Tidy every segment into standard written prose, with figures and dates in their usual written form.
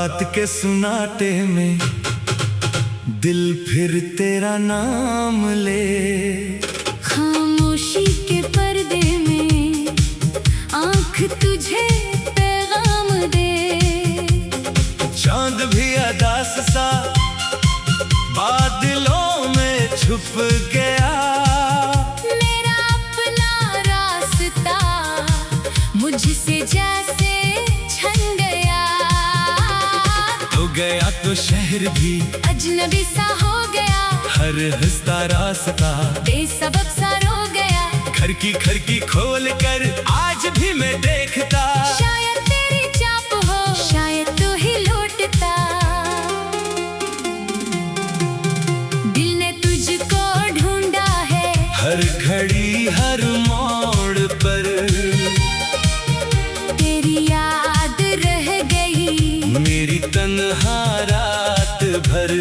रात के सुनाटे में दिल फिर तेरा नाम ले। खामोशी के पर्दे में आँख तुझे पैगाम दे। चांद भी अदास सा बादलों में छुप गया। मेरा अपना रास्ता मुझसे जैसे छन गया। तो गया तो शहर भी अजनबी सा हो गया। हर हंसता रास्ता बेसबब सा रो गया। घर की खोल कर आज भी मैं देखता। शायद तेरी चाप हो, शायद तू ही लौटता। दिल ने तुझको ढूंढा है हर घड़ी हर मोड़ पर। तेरी याद रह गई मेरी तन्हा रात भर।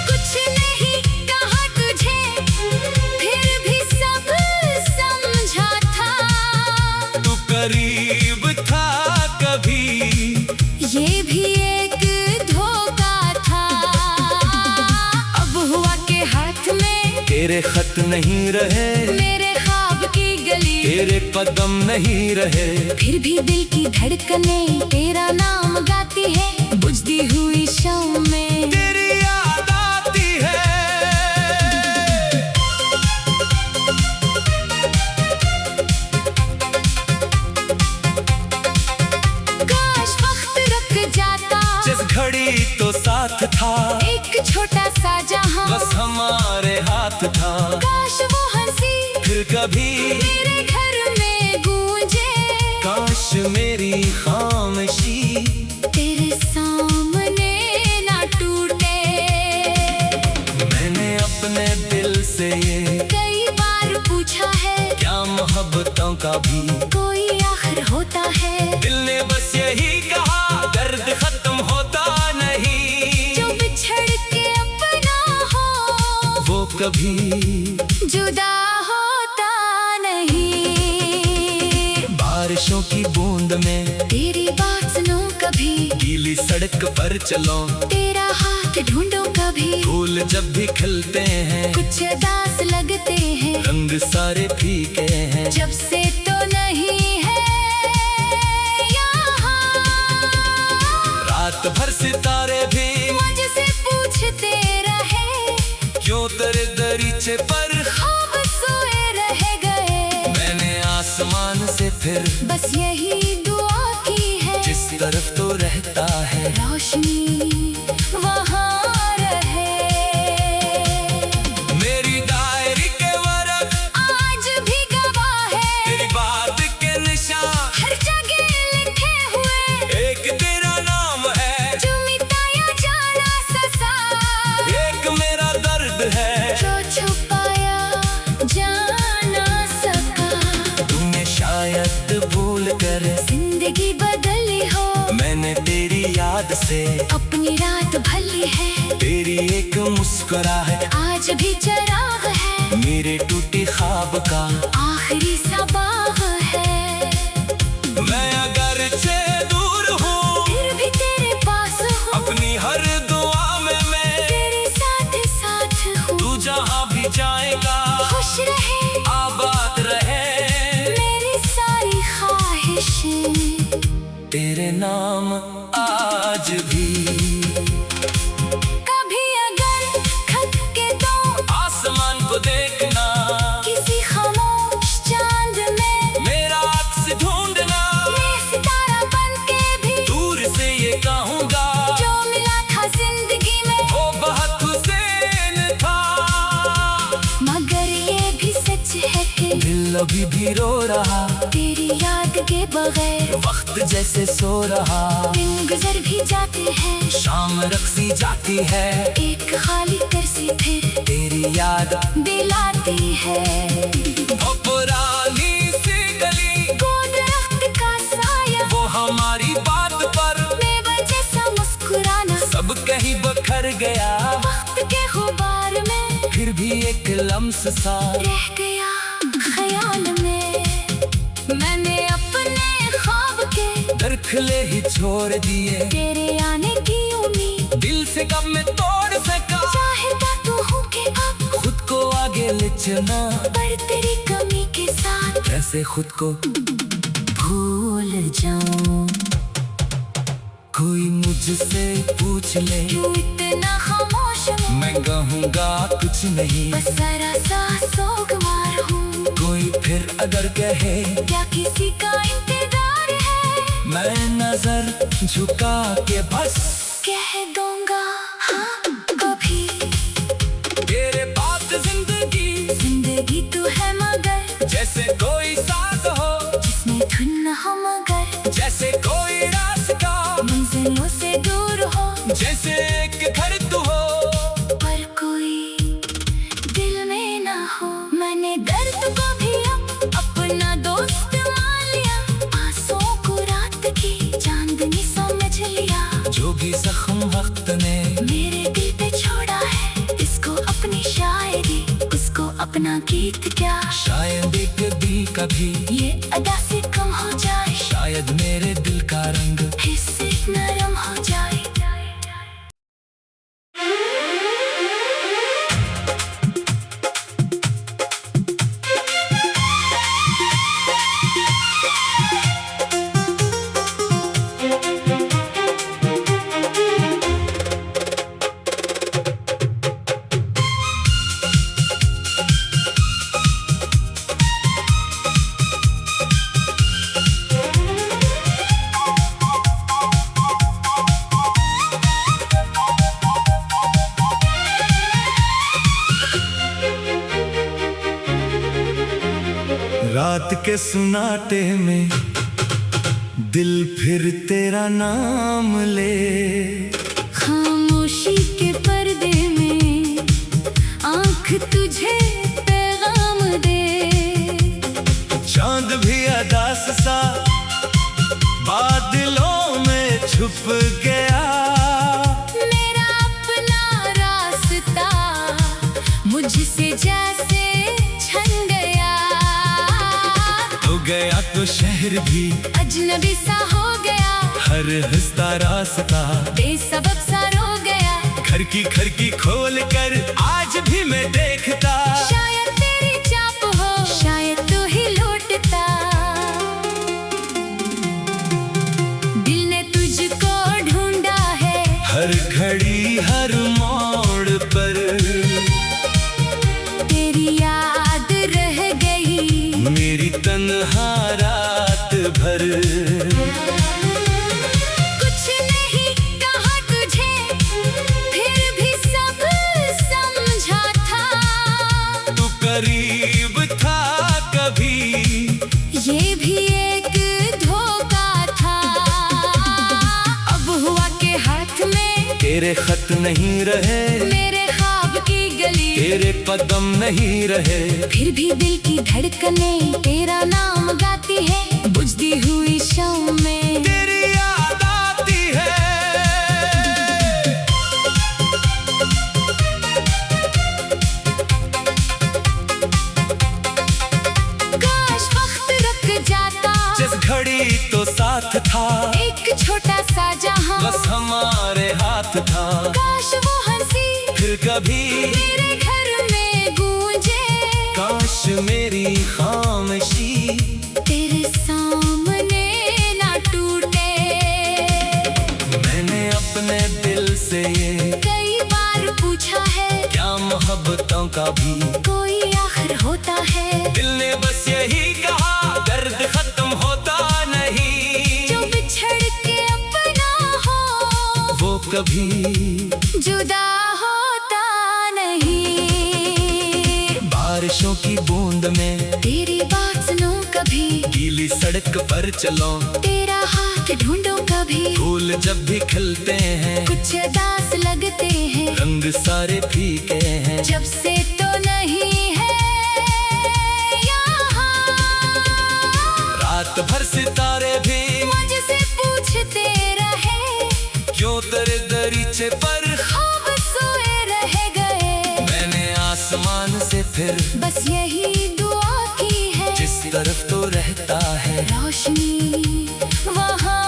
कुछ नहीं कहा तुझे फिर भी सब समझा था। तू करीब था कभी ये भी एक धोखा था। अब हुआ के हाथ में तेरे खत नहीं रहे। मेरे ख्वाब की गली तेरे कदम नहीं रहे। फिर भी दिल की धड़कनें तेरा नाम गाती है। बुझती हुई शाम में तेरी याद आती है। काश वक्त रुक जाता। जिस घड़ी तो साथ था एक छोटा सा जहां बस हमारे हाथ था। काश वो हंसी फिर कभी मेरे घर में गूंजे। काश मेरी खामोशी तेरे सामने ना टूटे। मैंने अपने दिल से ये कई बार पूछा है क्या मोहब्बतों का भी कोई आखिर होता है। दिल ने बस यही कहा दर्द खत्म होता नहीं। जो बिछड़ के अपना हो वो कभी जुदा होता नहीं। बारिशों की बूंद में तेरी बात सुनो कभी। गीली सड़क पर चलो तेरा हाथ ढूंढो कभी। फूल जब भी खिलते हैं कुछ उदास लगते हैं। रंग सारे फीके हैं। जब से तो नहीं है यहाँ। रात भर सितारे भी मुझसे पूछते रहे क्यों तेरे दरीचे पर ख्वाब सोए रह गए। मैंने आसमान से फिर बस यही दुआ की है जिस तरफ तो रहता है रोशनी वहाँ रहे। मेरी डायरी के वर्क आज भी गवाह है तेरी बात के निशान। हर जगह लिखे हुए एक तेरा नाम है जो मिटाया जाना ससा। एक मेरा दर्द है जो छुपाया जा ना सका। तूने शायद भूल कर जिंदगी बदली हो मैंने तेरी याद से अपनी रात भली है। तेरी एक मुस्कुराहट आज भी चराग है मेरे टूटे ख्वाब का आखिरी सबाग है। मैं अगरचे दूर हूँ फिर भी तेरे पास हूँ। अपनी हर दुआ में मैं तेरे साथ साथ हूँ। तू जहाँ भी जाएगा खुश रहे आबाद रहे। मेरी सारी ख्वाहिशें तेरे नाम आज भी। कभी अगर खत के दो आसमान को देखना किसी खामोश चांद में मेरा अक्स ढूंढना। मैं सितारा बन के भी दूर से ये कहूँगा जो मिला था जिंदगी में वो बहुत हुसैन था। मगर ये भी सच है कि दिल अभी भी रो रहा तेरी याद के बगैर। वक्त जैसे सो रहा दिन गुजर भी जाते हैं शाम रक्सी जाती है। एक खाली करसी फिर तेरी याद दिलाती है। वो पुरानी सी गली वो दरख्त का साया वो हमारी बात पर बेवजह सा मुस्कुराना सब कहीं बखर गया। वक्त के गुबार में फिर भी एक लम्स सा रह गया ख्याल में। मैंने अपने ख्वाब के दर खोखले ही छोड़ दिए, तेरे आने की उम्मीद दिल से कब मैं तोड़ सका। चाहता तो हूँ कि अब खुद को आगे ले चलना, पर तेरी कमी के साथ कैसे खुद को भूल जाऊं। कोई मुझसे पूछ ले क्यों इतना खामोश हूँ, मैं कहूँगा कुछ नहीं, बस जरा सा सोगवार हूँ। कोई फिर अगर कहे क्या किसी का इंतजार है, मैं नजर झुका के बस कह दूंगा हाँ कभी। तेरे बात जिंदगी तू है मगर जैसे कोई साथ हो, जिसमें धुन न हो मगर जैसे कोई रास्ता, मंजिलों से दूर हो, जैसे एक घर तू हो, पर कोई दिल में ना हो। मैंने दर्द को भी अब अपना दोस्त मान लिया, आंसुओं को रात की चांदनी समझ लिया। जो भी जख्म वक्त ने मेरे दिल पे छोड़ा है, इसको अपनी शायरी, उसको अपना गीत क्या। शायद एक दिल कभी ये अदा से कम हो जाए, शायद मेरे दिल का रंग हिस्से नरम हो जाए। रात के सुनाटे में दिल फिर तेरा नाम ले, खामोशी के पर्दे में आंख तुझे पैगाम दे। चांद भी अदास सा बादलों में छुप गया, मेरा अपना रास्ता मुझसे जैसे छन गया। तो गया तो शहर भी अजनबी सा हो गया, हर हंसता रास्ता बेसबब सा रो गया। घर की खोल कर आज भी मैं देखता, शायद तेरी चाप हो, शायद तू ही लौटता। दिल ने तुझको ढूंढा है, हर घड़ी हर मोड़ पर तेरी याद रह गई मेरी तन्हा रात भर। कुछ नहीं कहा तुझे, फिर भी सब समझा था। तू करीब था कभी, ये भी एक धोखा था। अब हुआ के हाथ में तेरे खत नहीं रहे, मेरे ख्वाब की गली, तेरे कदम नहीं रहे, फिर भी दिल की धड़कनें तेरा नाम गाती है। बुझती हुई शाम में तेरी याद आती है। काश वक्त रुक जाता, जिस घड़ी तो साथ था, एक छोटा सा जहां बस हमारे हाथ था। काश वो हंसी फिर कभी मेरे घर में गूंजे, काश मेरी खामोशी तेरे सामने ना टूटे। मैंने अपने दिल से ये कई बार पूछा है, क्या मोहब्बतों का भी कोई आखिर होता है। दिल ने बस यही कहा, दर्द खत्म होता नहीं, जो बिछड़ के अपना हो, वो कभी जुदा होता नहीं। बारिशों की बूंद में तेरी बात सुनो कभी, गीली सड़क पर चलो, तेरा हाथ ढूंढो कभी। फूल जब भी खिलते हैं, कुछ दास लगते हैं, रंग सारे फीके हैं, जब से तो नहीं है यहाँ। रात भर सितारे भी मुझसे पूछते रहे, क्यों तेरे दरीचे पर ख्वाब सोए रह गए। मैंने आसमान से फिर बस यही दुआ की है, जिस तरफ तो रहता है रोशनी वहाँ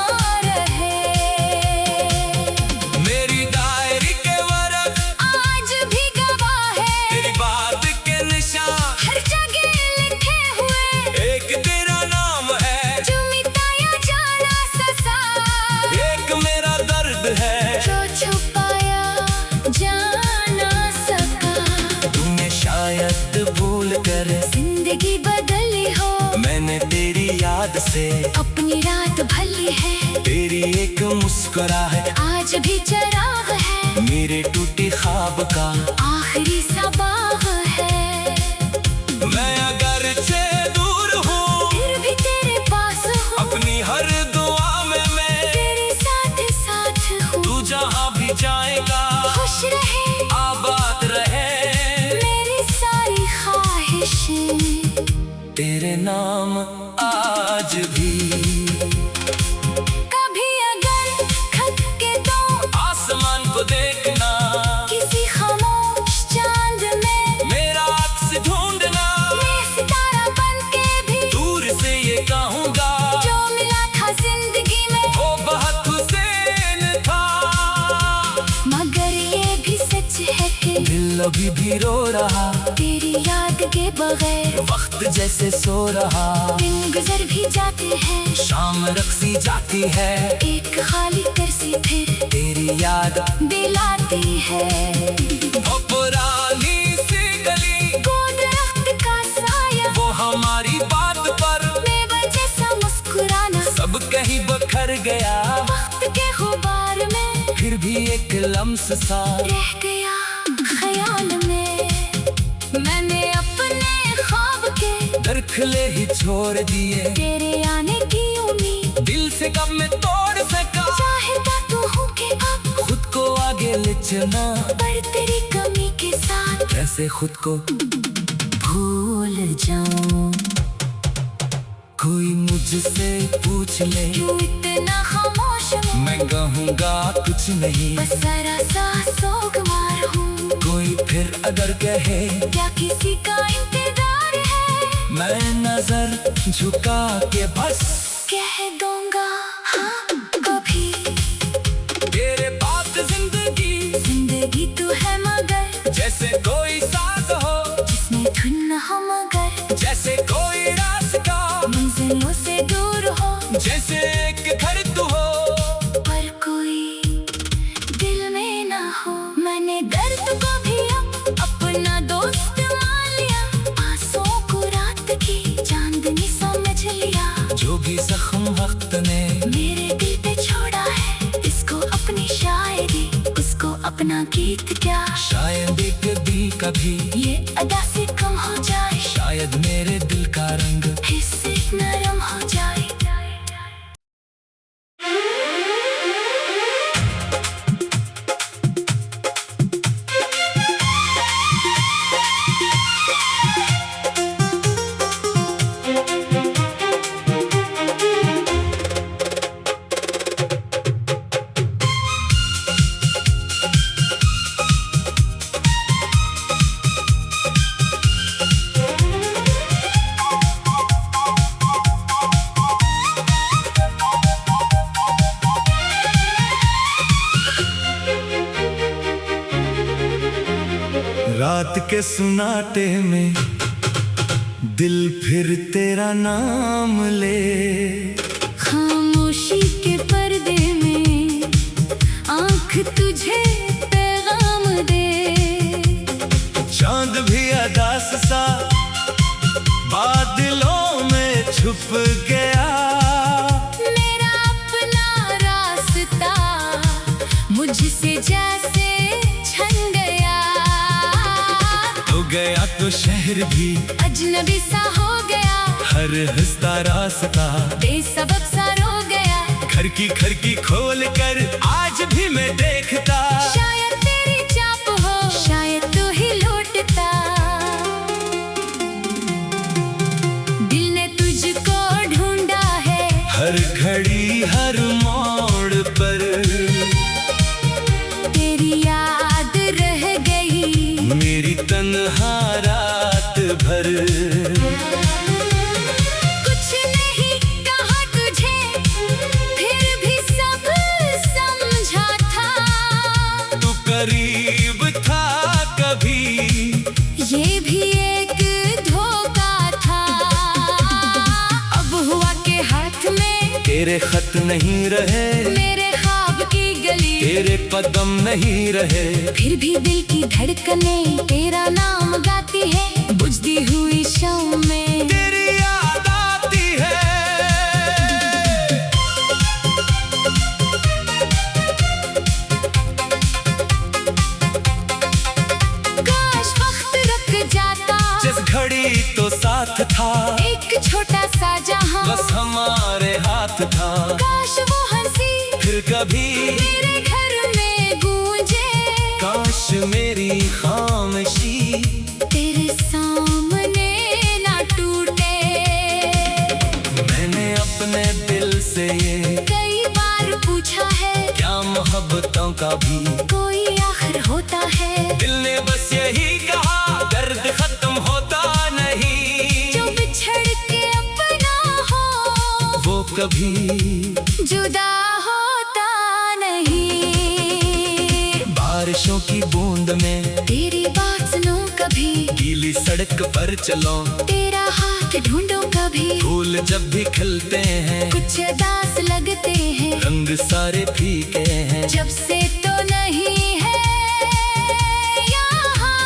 भूल कर जिंदगी बदली हो, मैंने तेरी याद से अपनी रात भली है। तेरी एक मुस्कुराहट आज भी चराग है, मेरे टूटे ख्वाब का आखिरी सबाग है। मैं अगरचे दूर हूँ फिर भी तेरे पास हूँ, अपनी हर दुआ में मैं तेरे साथ साथ हूँ। तू जहाँ भी जाएगा खुश रहे, आबाद रहे, मेरी सारी ख्वाहिशें तेरे नाम आज भी। कभी अगर थक के तो आसमान को देखना, किसी खामोश चांद में मेरा अक्स ढूंढना, मैं सितारा बन के भी दूर से ये कहूँगा जो मिला था जिंदगी में वो बहुत हुसैन था। मगर ये भी सच है कि दिल अभी भी रो रहा, तेरी याद के बगैर वक्त जैसे सो रहा। दिन गुजर भी जाते हैं, शाम रक्सी जाती है, एक खाली करसी फिर तेरी याद दिलाती है। वो पुरानी सी गली, वो दरख्त का साया, वो हमारी बात पर बेवजह सा मुस्कुराना, सब कहीं बखर गया। वक्त के गुबार में फिर भी एक लम्स सा रह गया ख्याल में। मैंने अपने ख्वाब के दरखले ही छोड़ दिए, तेरे आने की उम्मीद दिल से कब मैं तोड़ सका। चाहता तो हूँ कि अब खुद को आगे ले चलना, पर तेरी कमी के साथ कैसे खुद को भूल जाऊं। कोई मुझसे पूछ ले, क्यों इतना खामोश हूँ, मैं कहूँगा कुछ नहीं। बस जरा सा सोगवार हूँ। कोई फिर अगर कहे क्या किसी का इंतजार है, मैं नजर झुका के बस कह दूंगा हाँ कभी। तेरे बात जिंदगी तू है मगर जैसे कोई साज हो, जिसमें धुन न हो मगर जैसे कोई रास्ता मंजिलों से दूर हो, जैसे एक घर तू हो। पर कोई दिल में ना हो। मैंने दर्द को भी अपना दोस्त मान लिया, आंसुओं को रात की चांदनी समझ लिया। जो भी जख्म वक्त ने मेरे दिल पे छोड़ा है, इसको अपनी शायरी, उसको अपना गीत क्या। शायद एक दिल कभी ये अदा से कम हो जाए, शायद मेरे दिल का रंग हिस्से नरम हो जाए। रात के सुनाटे में दिल फिर तेरा नाम ले। खामोशी के पर्दे में आंख तुझे पैगाम दे। चांद भी अदास सा बादलों में छुप गया। मेरा अपना रास्ता मुझसे जैसे छन गया। तो गया तो शहर भी अजनबी सा हो गया, हर हंसता रास्ता बेसबब सा रो गया। घर की खिड़की खोल कर आज भी मैं देखता। शायद तेरी चाप हो, शायद तू ही लौटता। दिल ने तुझको ढूंढा है, हर घड़ी हर मोड़ पर तेरी याद रह गई मेरी तन्हा रात भर। कुछ नहीं कहा तुझे, फिर भी सब समझा था। तू करीब था कभी, ये भी एक धोखा था। अब हुआ के हाथ में तेरे खत नहीं रहे, मेरे ख्वाब की गली, तेरे कदम नहीं रहे। फिर भी दिल की धड़कने तेरा नाम गाती है। बुझती बस हमारे हाथ था। काश वो हंसी फिर कभी मेरे घर में गूंजे, काश मेरी खामोशी तेरे सामने ना टूटे। मैंने अपने दिल से ये कई बार पूछा है, क्या मोहब्बतों का भी कोई आखिर होता है? दिल ने बस यही कहा, दर्द खत्म होता नहीं। जो बिछड़ के अपना हो, वो कभी जुदा होता नहीं। बारिशों की बूंद में तेरी बात सुनो कभी, गीली सड़क पर चलो, तेरा हाथ ढूंढो कभी। फूल जब भी खिलते हैं कुछ उदास लगते हैं, रंग सारे फीके हैं। जब से तो नहीं है यहाँ।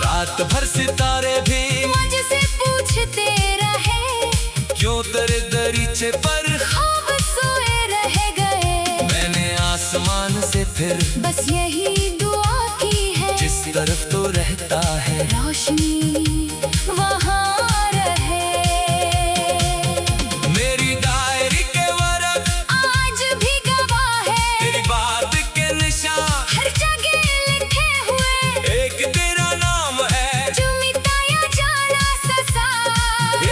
रात भर सितारे भी मुझसे पूछते रहे, क्यों तेरे दरीचे पर ख्वाब सोए रह गए। मैंने आसमान से फिर बस यही दुआ की है, जिस तरफ तो रहता है रोशनी वहाँ रहे। मेरी डायरी के वर्क आज भी गवाह है, तेरी बात के निशान, हर जगह लिखे हुए। एक तेरा नाम है जो मिटाया जाना ससा,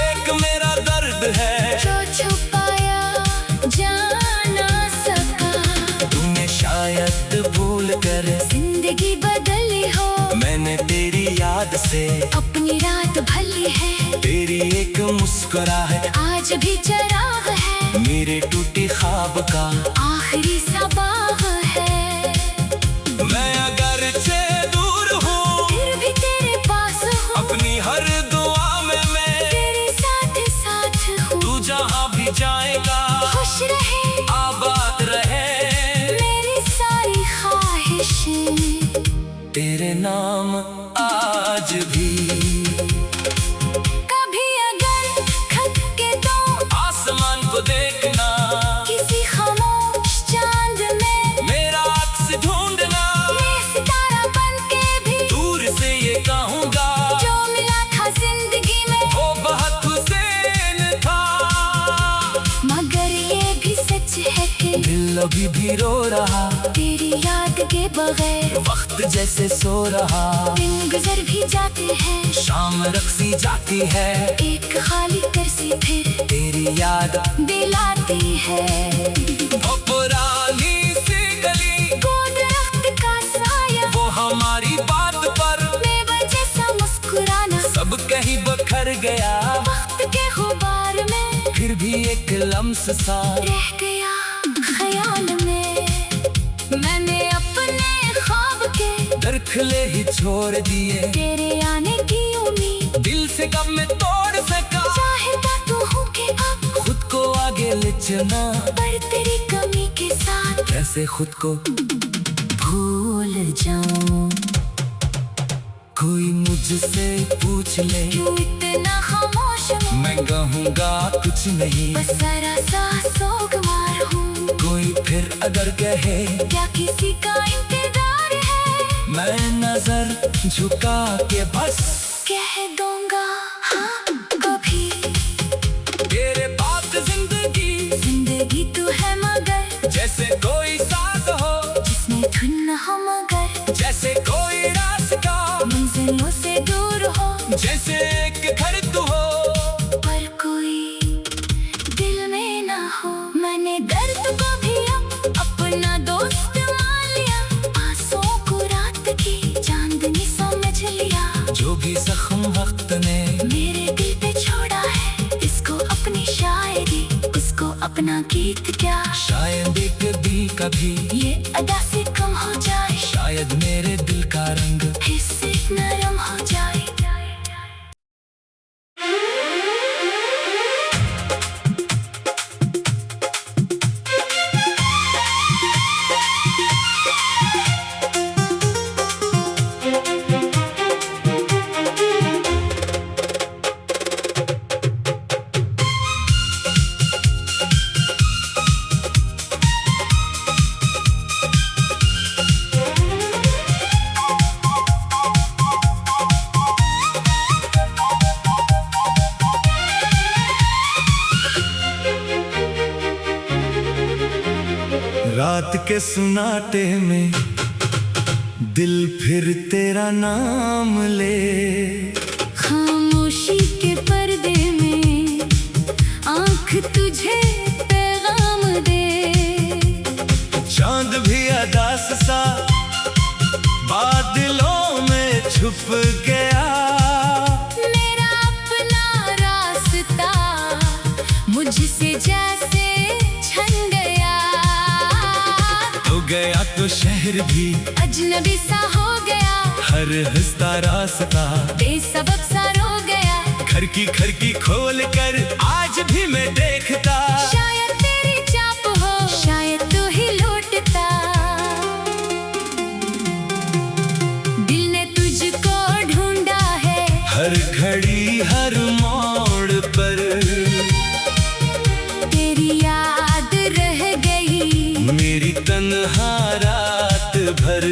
एक मेरा दर्द है जो छुपाया जा ना सका। तूने शायद भूल कर जिंदगी बदली हो, मैंने तेरी याद से अपनी रात भली है। तेरी एक मुस्कुराहट आज भी चराग है, मेरे टूटे ख्वाब का आखिरी सबाग है। मैं अगरचे दूर हूँ, फिर भी तेरे पास हूँ, अपनी हर दुआ में मैं तेरे साथ साथ हूँ। तू जहाँ भी जाएगा खुश रहे, आबाद रहे। मेरी सारी ख्वाहिशें तेरे नाम आज भी। कभी अगर खत के दो आसमान को देखना, किसी खामोश चांद में, मेरा अक्स ढूंढना, मैं सितारा बन के भी दूर से ये कहूँगा, जो मिला था जिंदगी में वो बहुत हुसैन था। मगर ये भी सच है कि दिल अभी भी रो रहा, तेरी याद के बगैर वक्त जैसे सो रहा। दिन गुजर भी जाते हैं, शाम रक्सी जाती है, एक खाली करसी फिर तेरी याद दिलाती है। वो पुरानी सी गली, गोद रफ्त का साया, वो हमारी बात पर बेवजह सा मुस्कुराना, सब कहीं बखर गया। वक्त के गुबार में फिर भी एक लम्स सा रह गया ख्याल में। मैंने अपने ख्वाब के दरखले ही छोड़ दिए, तेरे आने की उम्मीद दिल से कब मैं तोड़ सका। चाहता तो हूँ कि अब खुद को आगे ले चलना, पर तेरी कमी के साथ कैसे खुद को भूल जाऊं। कोई मुझसे पूछ ले, क्यों इतना खामोश हूँ, मैं कहूँगा कुछ नहीं। बस जरा सा सोगवार हूँ। कोई फिर अगर कहे क्या किसी का इंतजार है, मैं नजर झुका के बस कह दूंगा हाँ कभी। तेरे बात जिंदगी तू है मगर जैसे कोई साथ हो, जिसमें धुन न हो, मगर जैसे कोई रास्ता मंजिलों से दूर हो, जैसे एक घर तू हो। पर कोई दिल में ना हो। मैंने दर्द को भी अपना दोस्त मान लिया, आंसुओं को रात की चांदनी समझ लिया। जो भी जख्म वक्त ने मेरे दिल पे छोड़ा है, इसको अपनी शायरी, उसको अपना गीत क्या। शायद एक दिल कभी ये अदा से कम हो जाए, शायद मेरे दिल का रंग हिस्से नरम हो जाए। रात के सुनाटे में दिल फिर तेरा नाम ले। खामोशी के पर्दे में आंख तुझे पैगाम दे। चांद भी अदास सा बादलों में छुप गया। मेरा अपना रास्ता मुझसे जैसे छन गया। तो गया तो शहर भी अजनबी सा हो गया। हर हंसता रास्ता बेसबब सा रो गया। घर की खोल कर आज भी मैं देखता। शायद तेरी चाप हो, शायद तू ही लौटता। दिल ने तुझको ढूंढा है हर घड़ी हर मोड़ पर। तेरी याद रह गई मेरी तन्हा रात भर।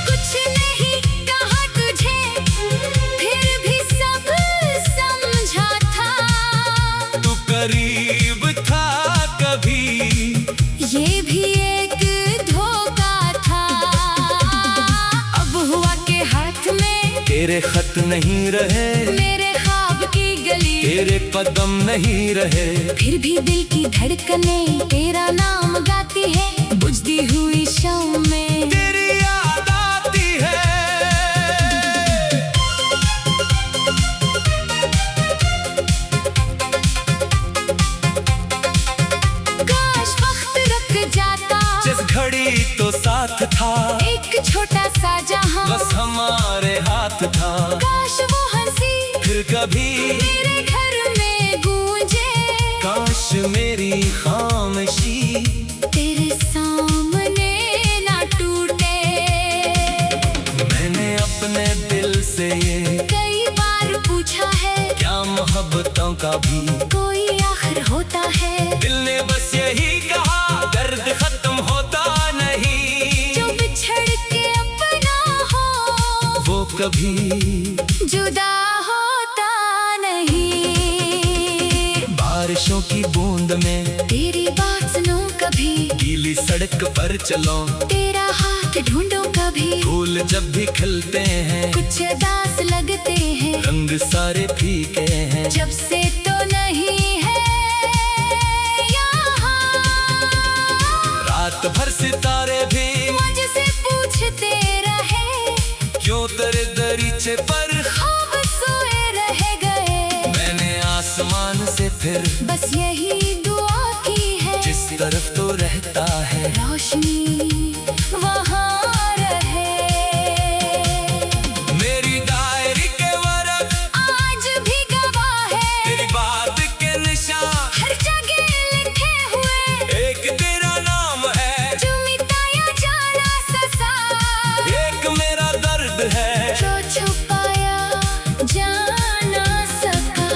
कुछ नहीं कहा तुझे फिर भी सब समझा था। तू करीब था कभी ये भी एक धोखा था। अब हुआ के हाथ में तेरे खत नहीं रहे। मेरे ख्वाब की गली तेरे कदम नहीं रहे। फिर भी दिल की धड़कनें तेरा नाम गाती है। बुझती हुई शाम में तेरी याद आती है। काश वक्त रुक जाता जिस घड़ी तो साथ था। एक छोटा सा जहां बस हमारे हाथ था। काश वो हंसी फिर कभी मेरे घर में गूंजे। काश मेरी खामोशी तेरे सामने ना टूटे। मैंने अपने दिल से ये कई बार पूछा है क्या मोहब्बतों का भी कोई आखिर होता है। दिल ने बस यही कहा दर्द खत्म होता नहीं। जो बिछड़ के अपना हो वो कभी जुदा होता नहीं। बारिशों की बूंद में तेरी बात सुनो कभी। गीली सड़क पर चलो तेरा हाथ ढूंढो कभी। फूल जब भी खिलते हैं कुछ उदास लगते हैं। रंग सारे फीके हैं। जब से तो नहीं है यहाँ। रात भर सितारे भी मुझसे पूछते रहे क्यों तेरे दरीचे पर ख्वाब सोए रह गए। मैंने आसमान से फिर बस यही दुआ की है जिस तरफ तो रहता है रोशनी वहाँ रहे। मेरी डायरी के वर्क आज भी गवाह है तेरी बात के निशान। हर जगह लिखे हुए एक तेरा नाम है जो मिटाया जाना ससा। एक मेरा दर्द है जो छुपाया जाना सका।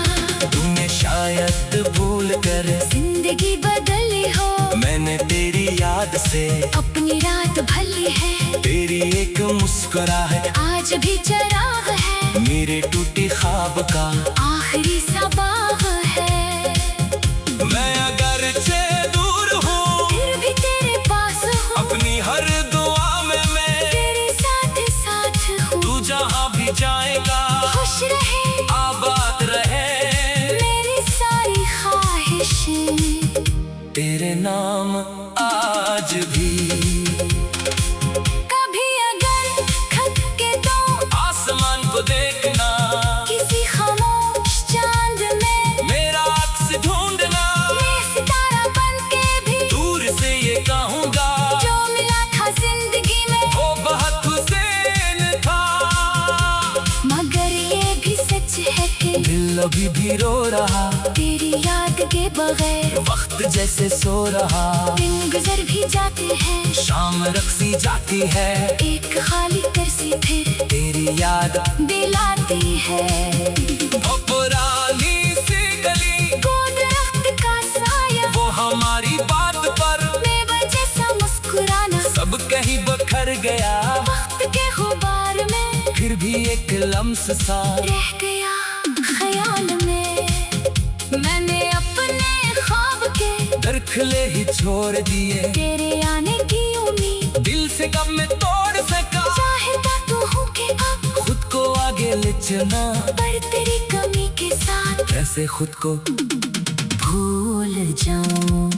तूने शायद भूल कर जिंदगी बदली हो मैंने तेरी याद से अपनी रात भली है। तेरी एक मुस्कुराहट आज भी चराग है मेरे टूटे ख्वाब का आखिरी सा बाग है। मैं अगरचे दूर हूँ फिर भी तेरे पास हूँ। अपनी हर दुआ में मैं तेरे साथ साथ हूँ। तू जहाँ भी जाएगा खुश रहे आबाद रहे। मेरी सारी ख्वाहिशें तेरे नाम आज भी। कभी अगर खत के दो आसमान को देखना किसी खामोश चांद में मेरा अक्स ढूंढना। मैं सितारा बन के भी दूर से ये कहूँगा जो मिला था जिंदगी में वो बहुत हुसैन था। मगर ये भी सच है कि दिल अभी भी रो रहा तेरी याद के बगैर। वक्त जैसे सो रहा दिन गुजर भी जाते हैं शाम रक्सी जाती है। एक खाली तरसी फिर तेरी याद दिलाती है। वो पुरानी सी गली को दरख्त का साया वो हमारी बात पर बेवजह सा मुस्कुराना सब कहीं बखर गया। वक्त के गुबार में फिर भी एक लम्स सा रह गया ख्याल में। मैंने अपने ख्वाब के दर खोखले ही छोड़ दिए। तेरे आने की उम्मीद दिल से कब मैं तोड़ सका, चाहता तू हूँ कि अब खुद को आगे ले चलना, पर तेरी कमी के साथ कैसे खुद को भूल जाऊं।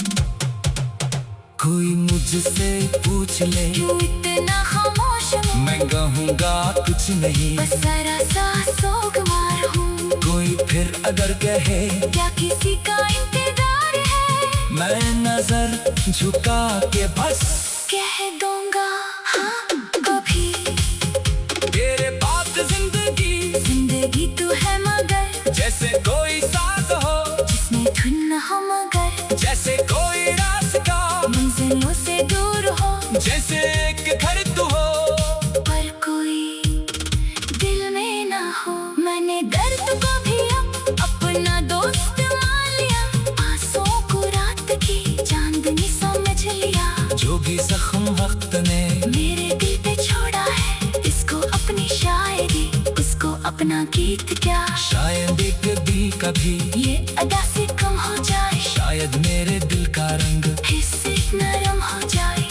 कोई मुझसे पूछ ले क्यों इतना खामोश हूँ, मैं कहूँगा कुछ नहीं, बस जरा सा सोगवार हूँ। कोई फिर अगर कहे क्या किसी का इंतजार है, मैं नजर झुका के बस कह दूंगा हाँ कभी। तेरे बात जिंदगी तू है मगर जैसे कोई साथ हो, जिसमें धुन न हो मगर जैसे कोई रास्ता मंजिलों से दूर हो, जैसे एक घर तू हो। पर कोई दिल में ना हो। मैंने दर्द को भी अपना दोस्त मान लिया, आंसुओं को रात की चांदनी समझ लिया। जो भी जख्म वक्त ने मेरे दिल पे छोड़ा है, इसको अपनी शायरी, उसको अपना गीत क्या, शायद एक भी कभी ये अदा से कम हो जाए, शायद मेरे दिल का रंग हिस्से नरम हो जाए।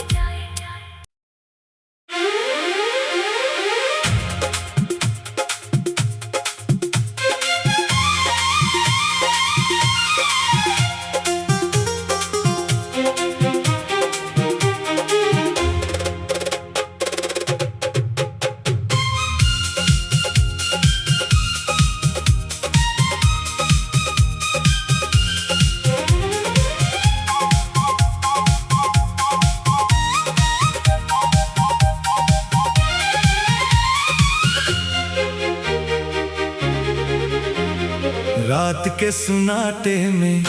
रात के सुनाटे में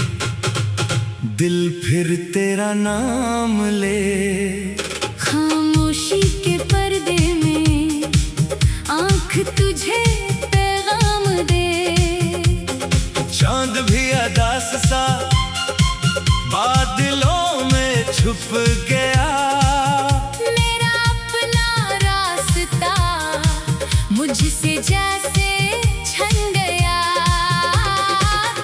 दिल फिर तेरा नाम ले, खामोशी के पर्दे में आंख तुझे पैगाम दे। चांद भी अदास सा बादलों में छुप गया, मेरा अपना रास्ता मुझसे जैसे छन गया।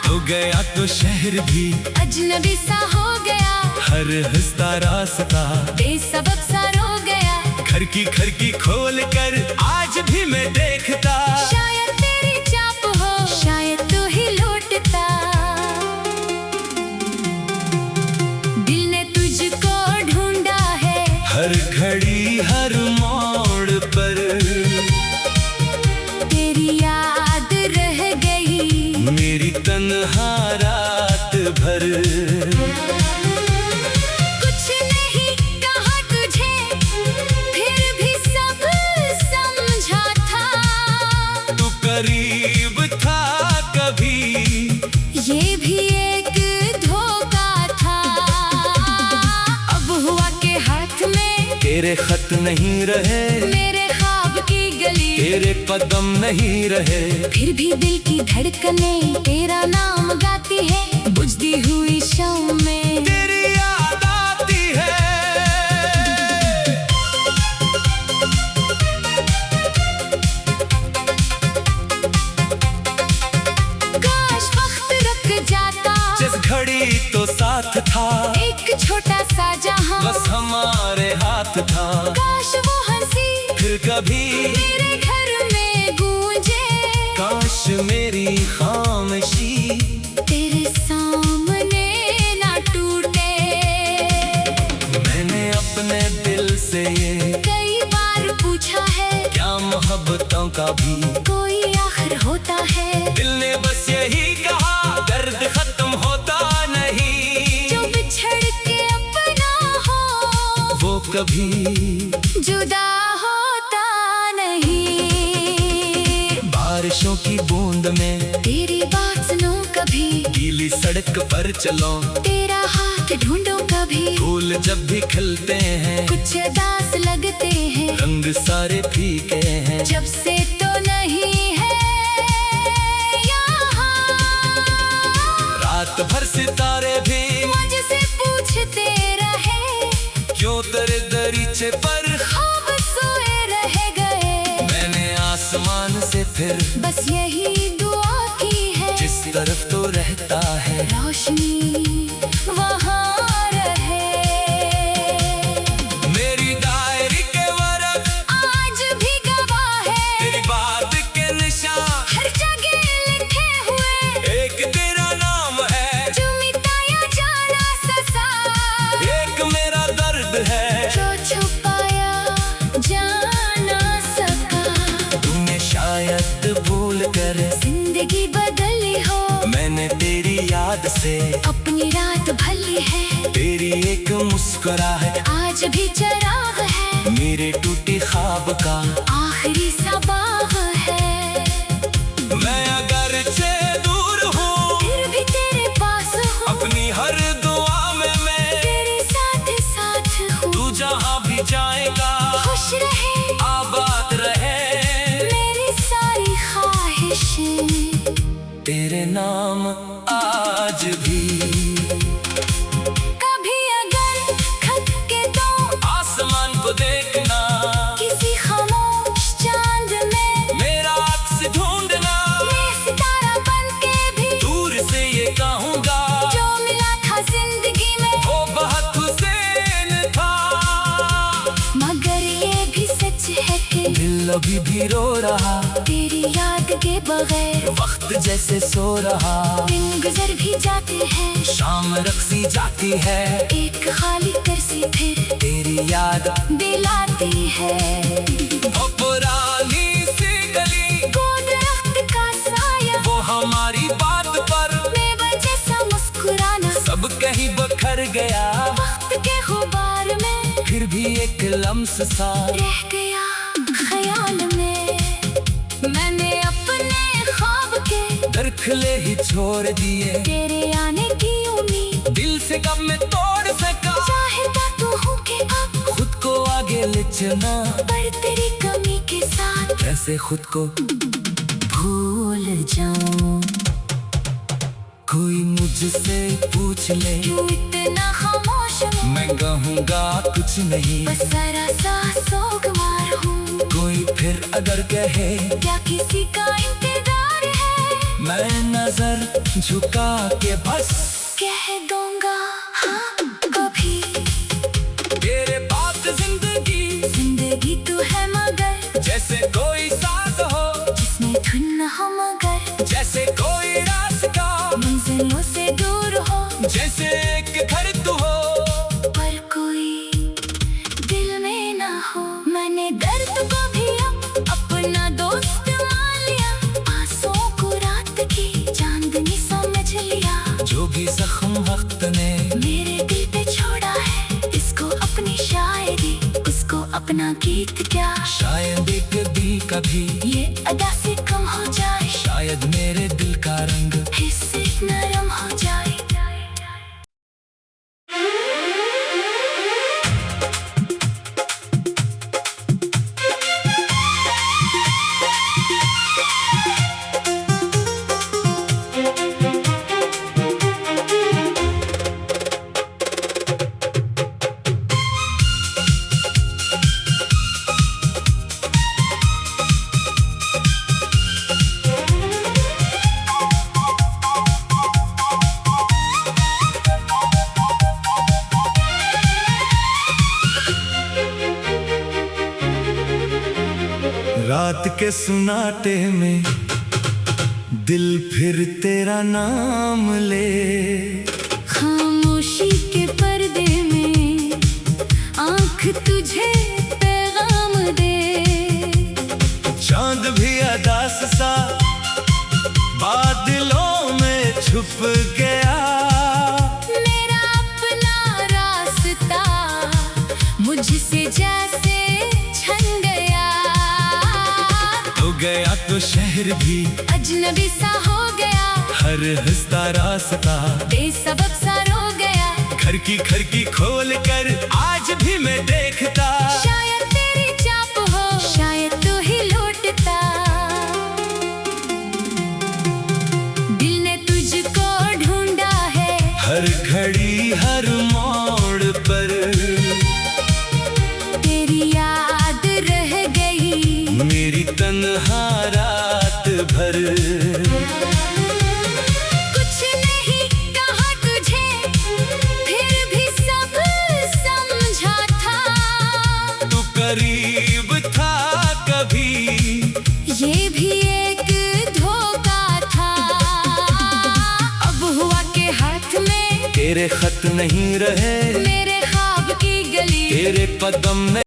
तो गया तो शहर भी अजनबी सा हो गया, हर हंसता रास्ता बेसबब सा रो गया। घर की खिड़की खोल कर आज भी मैं देखता, शायद तेरी चाप हो, शायद तू ही लौटता। दिल ने तुझको ढूंढा है, हर घड़ी हर मोड़ पर तेरी याद रह गई मेरी तन्हा रात भर। कुछ नहीं कहा तुझे, फिर भी सब समझा था। तू करीब था कभी, ये भी एक धोखा था। अब हुआ के हाथ में तेरे खत नहीं रहे, मेरे ख्वाब की गली, तेरे कदम नहीं रहे, फिर भी दिल की धड़कनें तेरा नाम गाती है। बुझती हुई शाम में तेरी याद आती है। काश वक्त रुक जाता, जिस घड़ी तो साथ था, एक छोटा सा जहां बस हमारे हाथ था। काश वो हंसी फिर कभी मेरे घर में गूंजे, काश मेरी खामोशी तेरे सामने ना टूटे। मैंने अपने दिल से ये कई बार पूछा है, क्या मोहब्बतों का भी कोई आखिर होता है। दिल ने बस यही कहा, दर्द खत्म होता नहीं, जो बिछड़ के अपना हो, वो कभी जुदा होता नहीं। बारिशों की बूंद में तेरी बात सुनो कभी, गीली सड़क पर चलो, तेरा हाथ ढूंढो कभी। फूल जब भी खिलते हैं, कुछ दास लगते हैं, रंग सारे फीके हैं, जब से तो नहीं है यहाँ। रात भर सितारे भी मुझसे पूछते रहे, क्यों तेरे दरीचे पर ख्वाब सोए रह गए। मैंने आसमान से फिर बस यही दुआ की है, जिस तरफ तो रहता है रोशनी वहाँ भूल कर जिंदगी बदली हो, मैंने तेरी याद से अपनी रात भली है। तेरी एक मुस्कुराहट आज भी चराग है, मेरे टूटे ख्वाब का आखिरी सबाग है। मैं अगरचे दूर हूँ फिर भी तेरे पास हूँ, अपनी हर दुआ में मैं तेरे साथ साथ हूँ। तू जहाँ भी जाएगा खुश रहे, आबाद रहे, मेरी सारी ख्वाहिशें तेरे नाम आज भी। कभी अगर खत के तो आसमान को देखना, किसी खामोश चांद में मेरा अक्स ढूंढना, मैं सितारा बन के भी दूर से ये कहूँगा जो मिला था जिंदगी में, वो बहुत हुसैन था। मगर ये भी सच है कि दिल अभी भी रो रहा, तेरी याद के बगैर वक्त जैसे सो रहा। दिन गुजर भी जाते हैं, शाम रक्सी जाती है, एक खाली करसी फिर तेरी याद दिलाती है। वो पुरानी सी गली, वो दरख्त का साया, वो हमारी बात पर बेवजह सा मुस्कुराना, सब कहीं बखर गया। वक्त के गुबार में फिर भी एक लम्स सा रह गया ख्याल में। मैंने अपने ख्वाब के दरखले ही छोड़ दिए, तेरे आने की उम्मीद दिल से कब मैं तोड़ सका। चाहता तो हूँ कि अब खुद को आगे ले चलना, पर तेरी कमी के साथ कैसे खुद को भूल जाऊं। कोई मुझसे पूछ ले, क्यों इतना खामोश हूँ, मैं कहूँगा कुछ नहीं। बस जरा सा सोगवार हूँ। कोई फिर अगर कहे क्या किसी का इंतजार है, मैं नजर झुका के बस कह दूंगा हाँ कभी। तेरे बात जिंदगी तू है मगर जैसे कोई साज हो, जिसमें धुन न हो, मगर जैसे कोई रास्ता मंजिलों से दूर हो, जैसे एक घर तू हो। पर कोई दिल में ना हो। मैंने दर्द को भी अपना दोस्त मान लिया, आंसुओं को रात की चांदनी समझ लिया। जो भी जख्म वक्त ने मेरे दिल पे छोड़ा है, इसको अपनी शायरी, उसको अपना गीत क्या। शायद एक दिल कभी ये अदा से कम हो जाए, शायद मेरे दिल का रंग हिस्से नरम हो जाए। रात के सुनाटे में दिल फिर तेरा नाम ले। खामोशी के पर्दे में आंख तुझे पैगाम दे। चांद भी अदास सा बादलों में छुप गया। मेरा अपना रास्ता मुझसे जैसे छन गया। तो गया तो शहर भी अजनबी सा हो गया, हर हंसता रास्ता बेसबब सा रो गया। घर की खिड़की खोल कर आज भी मैं देखता। शायद तेरी चाप हो, शायद तू ही लौटता। दिल ने तुझको ढूंढा है, हर घड़ी हर मोड़ पर तेरी याद रह गई मेरी तन्हा रात भर। कुछ नहीं कहा तुझे, फिर भी सब समझा था। तू करीब था कभी, ये भी एक धोखा था। अब हुआ के हाथ में तेरे खत नहीं रहे, मेरे ख्वाब की गली। तेरे कदम